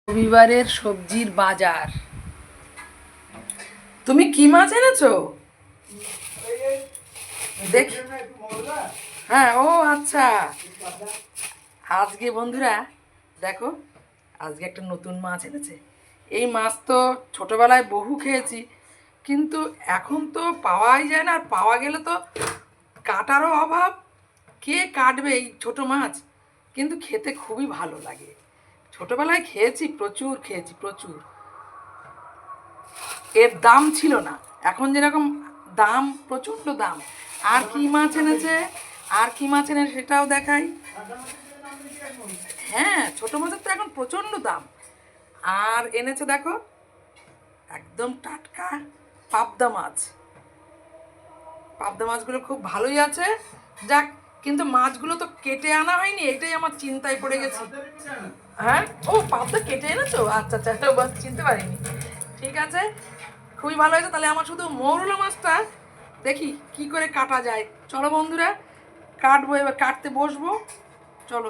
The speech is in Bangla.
রবিবারের সবজির বাজার। তুমি কি মাছ এনেছো? দেখ। হ্যাঁ, ও আচ্ছা। আজকে বন্ধুরা দেখো, আজকে একটা নতুন মাছ এনেছে। এই মাছ তো ছোটবেলায় বহু খেয়েছি, কিন্তু এখন তো পাওয়াই যায় না। আর পাওয়া গেলে তো কাটারও অভাব। কে কাটবে এই ছোট মাছ? কিন্তু খেতে খুবই ভালো লাগে। ছোটবেলায় খেয়েছি, প্রচুর খেয়েছি, প্রচুর। এর দাম ছিল না, এখন যেরকম দাম, প্রচণ্ড দাম। আর কি মাছ এনেছে, আর কি মাছ এনে সেটাও দেখাই। হ্যাঁ, ছোট মাছের তো এখন প্রচণ্ড দাম। আর এনেছে দেখো, একদম টাটকা পাবদা মাছ। পাবদা মাছগুলো খুব ভালোই আছে। যাক, কিন্তু মাছগুলো তো কেটে আনা হয়নি, এটাই আমার চিন্তায় পড়ে গেছি। হ্যাঁ, ও পাবদা কেটে এনেছো? আচ্ছা আচ্ছা, চিনতে পারিনি। ঠিক আছে, খুবই ভালো হয়েছে। তাহলে আমার শুধু মৌরলা মাছটা দেখি কি করে কাটা যায়। চলো বন্ধুরা, কাটবো, এবার কাটতে বসবো। চলো।